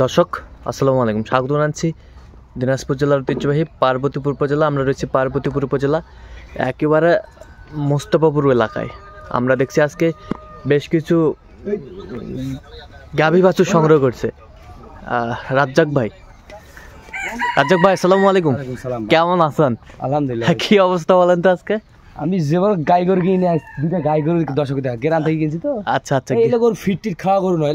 দর্শক আসসালামু আলাইকুম, স্বাগত জানাচ্ছি দিনাজপুর জেলার ঐতিহ্যবাহী পার্বতীপুর উপজেলা। আমরা রয়েছি পার্বতীপুর উপজেলা একেবারে মোস্তফাপুর এলাকায়। আমরা দেখছি আজকে বেশ কিছু গাভী বাছুর সংগ্রহ করছে রাজ্জাক ভাই। রাজ্জাক ভাই আসসালামু আলাইকুম, কেমন আছেন? আলহামদুলিল্লাহ। কি অবস্থা বলেন তো আজকে? আমি যেবার গাই গরু কিনে দুইটা গাই গরু দর্শক দেখা গ্রাম থেকে কিনছি তো। আচ্ছা আচ্ছা, এই গরু ফিট টিট খাওয়া গরু নয়,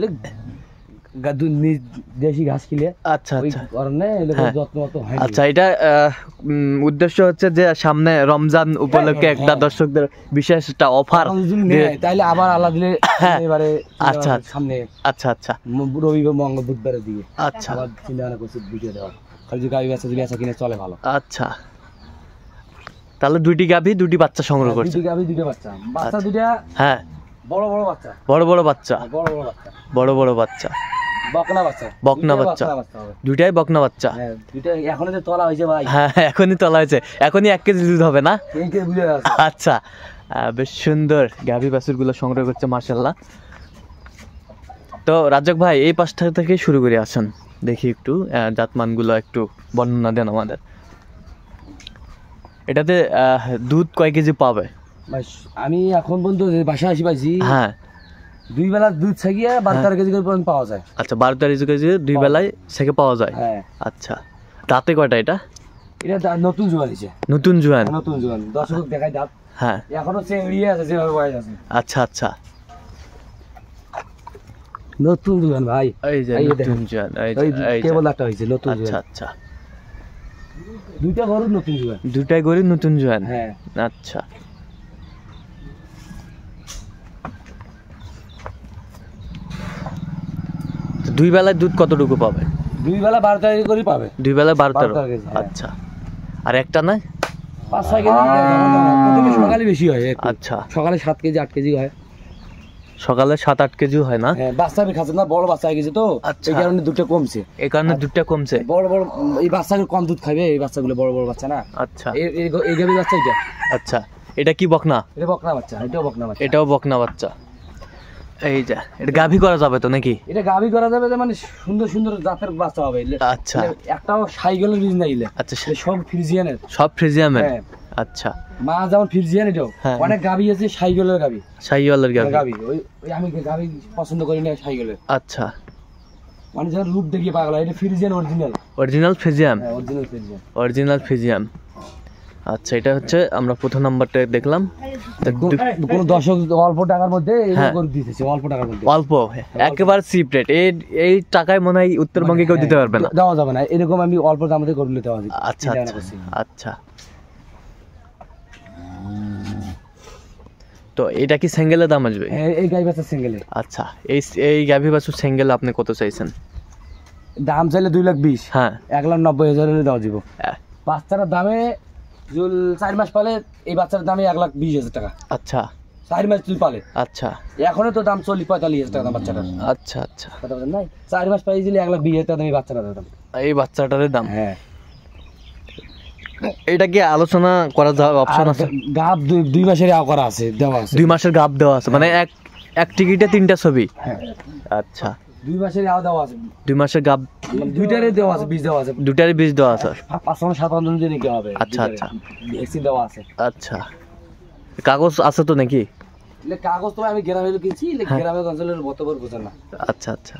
দেশি ঘাস কিনে। আচ্ছা আচ্ছা, যত্ন মতো হয়। আচ্ছা, এটা উদ্দেশ্য হচ্ছে যে সামনে রমজান উপলক্ষে একটা দর্শকদের বিশেষ একটা অফার, তাইলে আবার আল্লাহ দিলে এবারে আচ্ছা সামনে আচ্ছা আচ্ছা রবিবার মঙ্গল বুধবারের দিকে আচ্ছা আবার চিন্তা ভাবনা করছি ভিডিও দেওয়া। খালি গাড়ি বেচা কিনে চলে ভালো। আচ্ছা, তাহলে দুইটি গাভী দুটি বাচ্চা সংগ্রহ করছে। দুটি গাভী দুটো বাচ্চা, বাচ্চা দুটা হ্যাঁ বড় বড় বাচ্চা, বড় বড় বাচ্চা, বড় বড় বাচ্চা, বড় বড় বাচ্চা, বকনা বাচ্চা, বকনা বাচ্চা, দুইটাই বকনা বাচ্চা। হ্যাঁ, দুইটা এখনই তো তোলা হয়েছে ভাই। হ্যাঁ, এখনই তোলা হয়েছে, এখনই 1 কেজি দুধ হবে না? আচ্ছা, বেশ সুন্দর গাভী বাছুরগুলো সংগ্রহ করছে মাশাআল্লাহ। তো রাজ্জাক ভাই এই পাশটা থেকে শুরু করে আসেন, দেখি একটু জাতমানগুলো একটু বর্ণনা দেন আমাদের। এটাতে দুধ কয় কেজি পাবে? আমি এখন পর্যন্ত বাসায় আসি পাইছি, হ্যাঁ, 2 বেলা দুধ ছাগিয়া 12-13 কেজি করে পর্যন্ত পাওয়া যায়। আচ্ছা, 12-13 কেজি 2 বেলায় থেকে পাওয়া যায়। হ্যাঁ, আচ্ছা, দাঁতে কয়টা এটা? এটা নতুন জোয়ান হইছে, নতুন জোয়ান। নতুন জোয়ান দর্শক দেখাই দাঁত। হ্যাঁ, এখনো চেংড়িয়ে আছে যেভাবে বয়স আছে। আচ্ছা আচ্ছা, নতুন জোয়ান ভাই, এই যে নতুন জোয়ান, এই কেবল একটা হইছে নতুন জোয়ান। আচ্ছা আচ্ছা, দুইটা গরু নতুন জোয়ান, দুটাই গরু নতুন জোয়ান। হ্যাঁ, আচ্ছা, তো 2 বেলায় দুধ কতটুকু পাবে? 2 বেলা 12-13 কেজি করে পাবে। 2 বেলায় 12-13। হ্যাঁ। আচ্ছা, আর একটা না? 5-6 কেজি প্রথমে সকালে বেশি হয়। আচ্ছা, সকালে 7 কেজি 8 কেজি হয়, সকালে 7-8 কেজি হয় না? হ্যাঁ, বাচ্চা খাচ্ছে না, বড় বাচ্চা হয়ে গেছে তো, এই কারণে দুধটা কমছে। এই কারণে দুধটা কমছে। বড় বড় এই বাচ্চাগুলো কম দুধ খাবে, এই বাচ্চাগুলো বড় বড় বাচ্চা না। আচ্ছা, এই গাভীর বাচ্চা এটা। আচ্ছা, এটা কি বকনা? এটা বকনা বাচ্চা, এটাও বকনা বাচ্চা। এটাও বকনা বাচ্চা। এই যে এটা গাভী করা যাবে তো নাকি? এটা গাভী করা যাবে, মানে সুন্দর সুন্দর জাতের বাচ্চা হবে। আচ্ছা, একটাও সাইকেলের বীজ না ইলে। আচ্ছা, সব ফ্রিজিয়ানের, সব ফ্রিজিয়ামের। হ্যাঁ, আচ্ছা, মা যেমন ফ্রিজিয়ান, এটাও অনেক গাভী আছে সাইকেলের গাভী, শাহিওয়ালের গাভী। ওই আমি গাভী পছন্দ করি না সাইকেলের। আচ্ছা, মানে যারা রূপ দেখিয়ে পাগলা, এটা ফ্রিজিয়ান অরিজিনাল। অরিজিনাল ফ্রিজিয়াম। হ্যাঁ, অরিজিনাল ফ্রিজিয়ান, অরিজিনাল ফ্রিজিয়াম। আচ্ছা, এটা হচ্ছে আমরা প্রথম নাম্বারটা দেখলাম। কোন দর্শক অল্প টাকার মধ্যে করে দিতেছে, অল্প টাকার মধ্যে, অল্প একেবারে চিপ রেট। এই টাকায় মনে হয় উত্তরবঙ্গে কেউ দিতে পারবে না, দেওয়া যাবে না। এরকম আমি অল্প দামে করে নিতে পারি। আচ্ছা আচ্ছা, তো এটা কি সিঙ্গেলের দাম আসবে? এই গাই বাচ্চা সিঙ্গেলে। আচ্ছা, এই গাভী বাছুর সিঙ্গেল আপনি কত চাইছেন? দাম চাইলে 2,20,000। হ্যাঁ, 1,90,000 দেওয়া যাব। বাচ্চাটার দামে 4 মাস পালে এই বাচ্চার দামে 1,20,000 টাকা। আচ্ছা, 4 মাস তুই পালে। আচ্ছা, এখনো তো দাম 40-45,000 টাকা দাম বাচ্চাটার। আচ্ছা আচ্ছা, নাই 4 মাস পাই দিলে 1,20,000 টাকা দাম এই বাচ্চাটার দাম, এই বাচ্চাটার দাম। হ্যাঁ, এটা কি আলোচনা করা যাবে? অপশন আছে? গাব 2 মাসের করা আছে, দেওয়া আছে। 2 মাসের গাব দেওয়া আছে, মানে এক টিকিটে 3টা ছবি। হ্যাঁ, আচ্ছা, 2 মাসের দেওয়া আছে। 2 মাসের গাব, দুইটারে দেওয়া আছে, বীজ দেওয়া আছে। দুটারই বীজ দেওয়া আছে। 5-7 জন দিনে কি হবে? আচ্ছা আচ্ছা, ভ্যাকসিন দেওয়া আছে। আচ্ছা, কাগজ আছে তো নাকি? কাগজ তো আমি গ্রামে কিনছি, গ্রামের অঞ্চলের বতবর বোঝেন না। আচ্ছা আচ্ছা,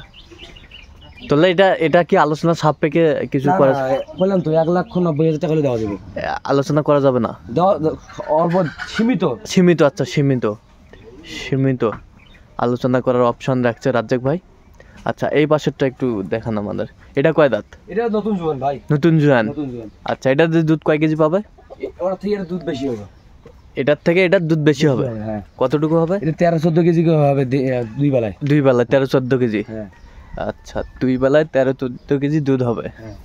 তাহলে এটা কি আলোচনা সাপেক্ষে কিছু করে? বললাম তো 1,90,000 টাকা দেওয়া যাবে। আলোচনা করা যাবে না? অল্প সীমিত সীমিত। আচ্ছা, সীমিত আলোচনা করার অপশন রাখছে রাজ্জাক ভাই। আচ্ছা, এই পাশেরটা একটু দেখান আমাদের। এটা কয় দাঁত? এটা নতুন জোয়ান ভাই, নতুন জোয়ান। আচ্ছা, এটার দুধ কয় কেজি পাবে? ওর থেকে এর দুধ বেশি হবে। এটার থেকে এটার দুধ বেশি হবে? হ্যাঁ। কতটুকু হবে? এটা 13-14 কেজি হবে 2 বেলায়। 2 বেলায় 13-14 কেজি। হ্যাঁ, আচ্ছা, 2 বেলায় 13-14 কেজি দুধ হবে। হ্যাঁ,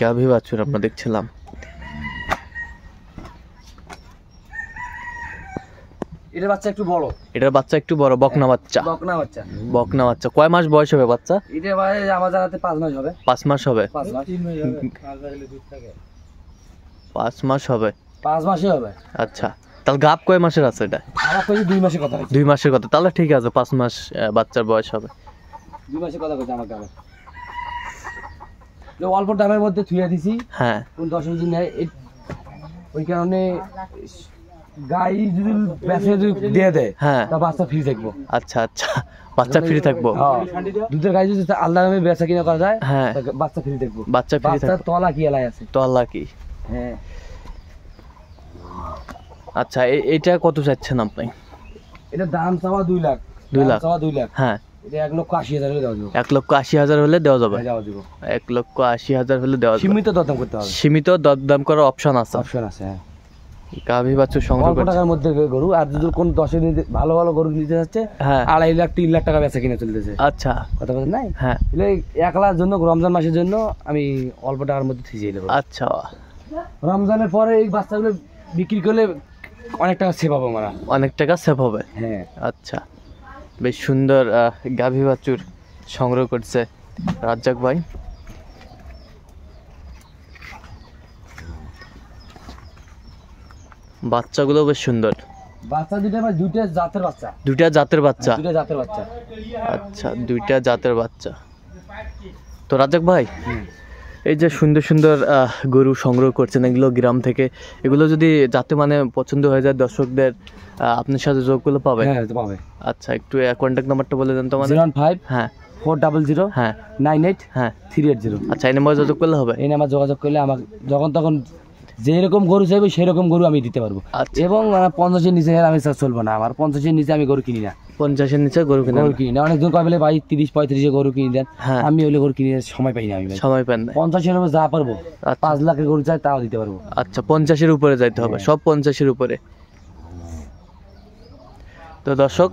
গাভী বাছুর আমরা দেখছিলাম। এটার বাচ্চা একটু বড়। এটার বাচ্চা একটু বড়, বকনা বাচ্চা। বকনা বাচ্চা। কয় মাস বয়স হবে বাচ্চা? এটা ভাই আমার জানাতে 5 মাস হবে। 5 মাস হবে? 5 মাস। 5 মাস হবে? 5 মাসই হবে। আচ্ছা, তাহলে গাব কয় মাসের আছে এটা? আমার কই 2 মাসের কথা। 2 মাসের কথা, তাহলে ঠিক আছে, 5 মাস বাচ্চার বয়স হবে। 2 মাসে কথা কইছে আমার গ্রামে যে অল্প দামের মধ্যে থুইয়া দিছি হ্যাঁ কোন 10 কেজি নেয় ওই কারণে গাই যদি বেচে যদি দিয়ে দেয় হ্যাঁ তা বাচ্চা ফ্রি থাকবো। আচ্ছা আচ্ছা, বাচ্চা ফ্রি থাকবো। হ্যাঁ, দুধের গাই যদি আলাদা দামে বেচা কিনা করা যায় হ্যাঁ তা বাচ্চা ফ্রি থাকবো। বাচ্চা ফ্রি বাচ্চার থাকবো। তলা কি এলাই আছে? তো আল্লাহ কি। হ্যাঁ আচ্ছা এটা কত চাচ্ছেন আপনি? এটা দাম চাওয়া 2 লাখ। 2 লাখ চাওয়া 2 লাখ। হ্যাঁ, এটা 1,80,000 হলে দেওয়া যাবে। 1,80,000 হলে দেওয়া যাবে। দেওয়া যাবে। 1,80,000 হলে দেওয়া যাবে। সীমিত দরদাম করতে হবে। সীমিত দরদাম করার অপশন আছে। অপশন আছে হ্যাঁ। গাভী বাছুর সংগ্রহ অল্প করছে। টাকার মধ্যে গরু, আর যদি কোন 10 নিতে ভালো ভালো গরু নিতে যাচ্ছে হ্যাঁ 2.5 লাখ 3 লাখ টাকা বেচা কিনে চলতেছে। আচ্ছা কথা বলেন নাই? হ্যাঁ তাহলে 1 লাখ জন্য রমজান মাসের জন্য আমি অল্প টাকার মধ্যে থিজিয়ে দেবো। আচ্ছা, রমজানের পরে এই বাচ্চাগুলো বিক্রি করলে অনেক টাকা সেভ পাবো আমরা। অনেক টাকা সেভ হবে। হ্যাঁ আচ্ছা, বেশ সুন্দর গাভী বাছুর সংগ্রহ করছে রাজ্জাক ভাই। বাচ্চাগুলো বেশ সুন্দর। বাচ্চা দুটো ভাই দুইটা জাতের বাচ্চা। দুইটা জাতের বাচ্চা। দুইটা জাতের বাচ্চা। আচ্ছা, দুইটা জাতের বাচ্চা। তো রাজ্জাক ভাই, এই যে সুন্দর সুন্দর গরু সংগ্রহ করছেন এগুলো গ্রাম থেকে, এগুলো যদি যাতে মানে পছন্দ হয়ে যায় দর্শকদের, আপনার সাথে যোগগুলো পাবে? হ্যাঁ তো পাবে। আচ্ছা, একটু কন্ট্যাক্ট নাম্বারটা বলে দেন তো আমাদের। 015 হ্যাঁ 400 হ্যাঁ 98 হ্যাঁ 380। আচ্ছা, এই নাম্বারে যোগাযোগ করলে হবে? এই নাম্বার যোগাযোগ করলে আমাকে যখন তখন যেরকম গরু চাইবে সেরকম গরু আমি দিতে পারবো। আচ্ছা। এবং 50-এর নিচে আমি চলবো না, আমার 50-এর নিচে আমি গরু কিনি না। 50-এর নিচে গরু কিনে? গরু কিনি না। অনেকজন কয় বলে ভাই 30-35-এ গরু কিনে দেন, হ্যাঁ আমি ওইগুলো গরু কিনে সময় পাই না। আমি ভাই সময় পান না। 50-এর উপরে যা পারবো, আচ্ছা। 5 লাখের গরু চাই তাও দিতে পারবো। আচ্ছা, 50-এর উপরে যাইতে হবে, হ্যাঁ। সব 50-এর উপরে। তো দর্শক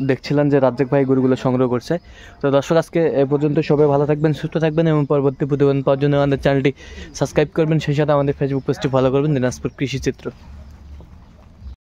দেখছিলেন যে রাজ্জাক ভাই গরুগুলো সংগ্রহ করছে। তো দর্শক, আজকে এ পর্যন্ত। সবাই ভালো থাকবেন, সুস্থ থাকবেন এবং পরবর্তী প্রতিবেদন পাওয়ার জন্য আমাদের চ্যানেলটি সাবস্ক্রাইব করবেন, সেই সাথে আমাদের ফেসবুক পেজটি ফলো করবেন, দিনাজপুর কৃষি চিত্র।